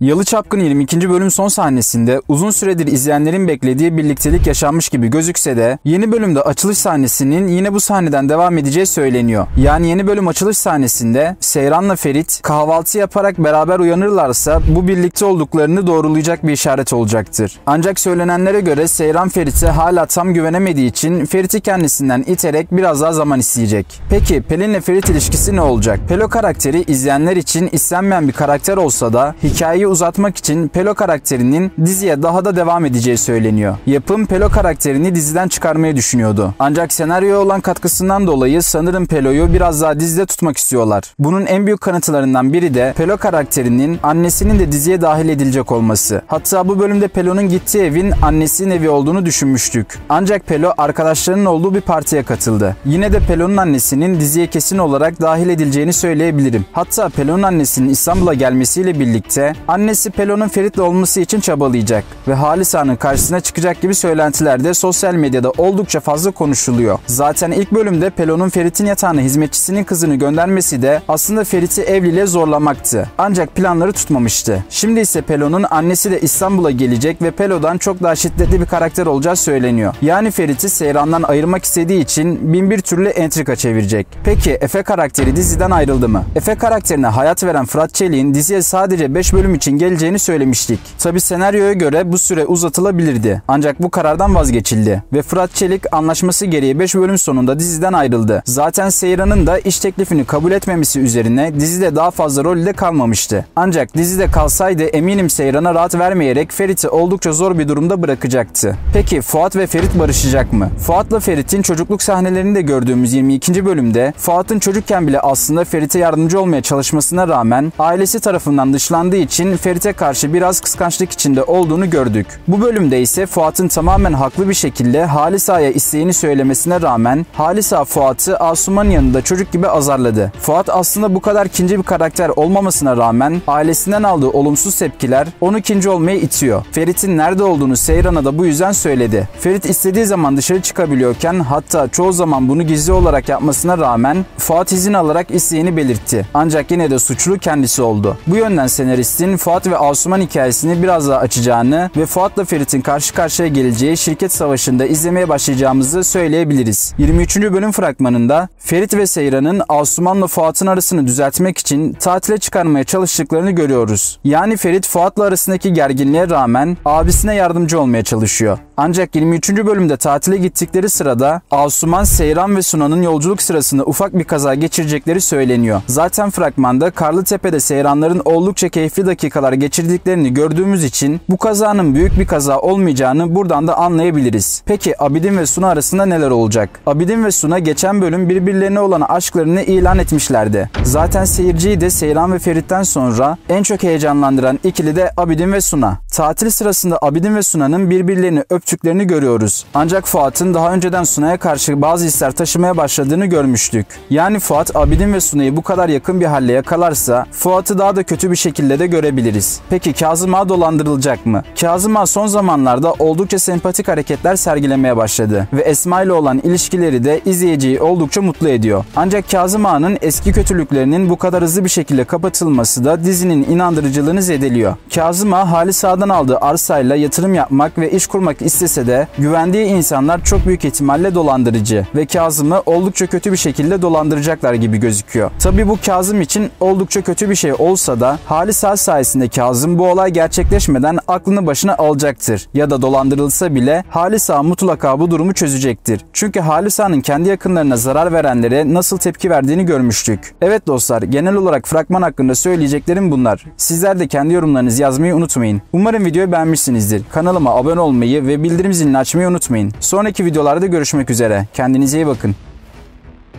Yalı Çapkın 22. bölüm son sahnesinde uzun süredir izleyenlerin beklediği birliktelik yaşanmış gibi gözükse de yeni bölümde açılış sahnesinin yine bu sahneden devam edeceği söyleniyor. Yani yeni bölüm açılış sahnesinde Seyran'la Ferit kahvaltı yaparak beraber uyanırlarsa bu birlikte olduklarını doğrulayacak bir işaret olacaktır. Ancak söylenenlere göre Seyran Ferit'e hala tam güvenemediği için Ferit'i kendisinden iterek biraz daha zaman isteyecek. Peki Pelin'le Ferit ilişkisi ne olacak? Pelo karakteri izleyenler için istenmeyen bir karakter olsa da hikayeyi uzatmak için Pelo karakterinin diziye daha da devam edeceği söyleniyor. Yapım Pelo karakterini diziden çıkarmayı düşünüyordu. Ancak senaryoya olan katkısından dolayı sanırım Pelo'yu biraz daha dizide tutmak istiyorlar. Bunun en büyük kanıtlarından biri de Pelo karakterinin annesinin de diziye dahil edilecek olması. Hatta bu bölümde Pelo'nun gittiği evin annesinin evi olduğunu düşünmüştük. Ancak Pelo arkadaşlarının olduğu bir partiye katıldı. Yine de Pelo'nun annesinin diziye kesin olarak dahil edileceğini söyleyebilirim. Hatta Pelo'nun annesinin İstanbul'a gelmesiyle birlikte annesi Pelo'nun Ferit'le olması için çabalayacak ve Halisa'nın karşısına çıkacak gibi söylentiler de sosyal medyada oldukça fazla konuşuluyor. Zaten ilk bölümde Pelo'nun Ferit'in yatağına hizmetçisinin kızını göndermesi de aslında Ferit'i evliliğe zorlamaktı. Ancak planları tutmamıştı. Şimdi ise Pelo'nun annesi de İstanbul'a gelecek ve Pelo'dan çok daha şiddetli bir karakter olacağı söyleniyor. Yani Ferit'i Seyran'dan ayırmak istediği için bin bir türlü entrika çevirecek. Peki Efe karakteri diziden ayrıldı mı? Efe karakterine hayat veren Fırat Çelik'in diziye sadece 5 bölüm için geleceğini söylemiştik. Tabi senaryoya göre bu süre uzatılabilirdi. Ancak bu karardan vazgeçildi. Ve Fırat Çelik anlaşması gereği 5 bölüm sonunda diziden ayrıldı. Zaten Seyran'ın da iş teklifini kabul etmemesi üzerine dizide daha fazla rolde kalmamıştı. Ancak dizide kalsaydı eminim Seyran'a rahat vermeyerek Ferit'i oldukça zor bir durumda bırakacaktı. Peki Fuat ve Ferit barışacak mı? Fuat'la Ferit'in çocukluk sahnelerini de gördüğümüz 22. bölümde Fuat'ın çocukken bile aslında Ferit'e yardımcı olmaya çalışmasına rağmen ailesi tarafından dışlandığı için Ferit'e karşı biraz kıskançlık içinde olduğunu gördük. Bu bölümde ise Fuat'ın tamamen haklı bir şekilde Halisa'ya isteğini söylemesine rağmen Halisa Fuat'ı Asuman'ın yanında çocuk gibi azarladı. Fuat aslında bu kadar kinci bir karakter olmamasına rağmen ailesinden aldığı olumsuz tepkiler onu kinci olmaya itiyor. Ferit'in nerede olduğunu Seyran'a da bu yüzden söyledi. Ferit istediği zaman dışarı çıkabiliyorken hatta çoğu zaman bunu gizli olarak yapmasına rağmen Fuat izin alarak isteğini belirtti. Ancak yine de suçlu kendisi oldu. Bu yönden senaristin Fuat ve Asuman hikayesini biraz daha açacağını ve Fuat'la Ferit'in karşı karşıya geleceği şirket savaşında izlemeye başlayacağımızı söyleyebiliriz. 23. bölüm fragmanında Ferit ve Seyran'ın Asuman'la Fuat'ın arasını düzeltmek için tatile çıkarmaya çalıştıklarını görüyoruz. Yani Ferit Fuat'la arasındaki gerginliğe rağmen abisine yardımcı olmaya çalışıyor. Ancak 23. bölümde tatile gittikleri sırada Asuman, Seyran ve Suna'nın yolculuk sırasında ufak bir kaza geçirecekleri söyleniyor. Zaten fragmanda Karlıtepe'de Seyranların oldukça keyifli dakikalar geçirdiklerini gördüğümüz için bu kazanın büyük bir kaza olmayacağını buradan da anlayabiliriz. Peki Abidin ve Suna arasında neler olacak? Abidin ve Suna geçen bölüm birbirlerine olan aşklarını ilan etmişlerdi. Zaten seyirciyi de Seyran ve Ferit'ten sonra en çok heyecanlandıran ikili de Abidin ve Suna. Tatil sırasında Abidin ve Suna'nın birbirlerini öptüklerini görüyoruz. Ancak Fuat'ın daha önceden Suna'ya karşı bazı hisler taşımaya başladığını görmüştük. Yani Fuat, Abidin ve Suna'yı bu kadar yakın bir halle yakalarsa Fuat'ı daha da kötü bir şekilde de görebiliriz. Peki Kazım Ağa dolandırılacak mı? Kazım Ağa son zamanlarda oldukça sempatik hareketler sergilemeye başladı ve Esma ile olan ilişkileri de izleyiciyi oldukça mutlu ediyor. Ancak Kazım Ağa'nın eski kötülüklerinin bu kadar hızlı bir şekilde kapatılması da dizinin inandırıcılığını zedeliyor. Kazım Ağa Halisa'dan aldığı arsayla yatırım yapmak ve iş kurmak istese de güvendiği insanlar çok büyük ihtimalle dolandırıcı ve Kazım'ı oldukça kötü bir şekilde dolandıracaklar gibi gözüküyor. Tabi bu Kazım için oldukça kötü bir şey olsa da Halisa sayesinde Kazım bu olay gerçekleşmeden aklını başına alacaktır. Ya da dolandırılsa bile Halisa mutlaka bu durumu çözecektir. Çünkü Halisa'nın kendi yakınlarına zarar verenlere nasıl tepki verdiğini görmüştük. Evet dostlar, genel olarak fragman hakkında söyleyeceklerim bunlar. Sizler de kendi yorumlarınızı yazmayı unutmayın. Umarım videoyu beğenmişsinizdir. Kanalıma abone olmayı ve bildirim zilini açmayı unutmayın. Sonraki videolarda görüşmek üzere. Kendinize iyi bakın.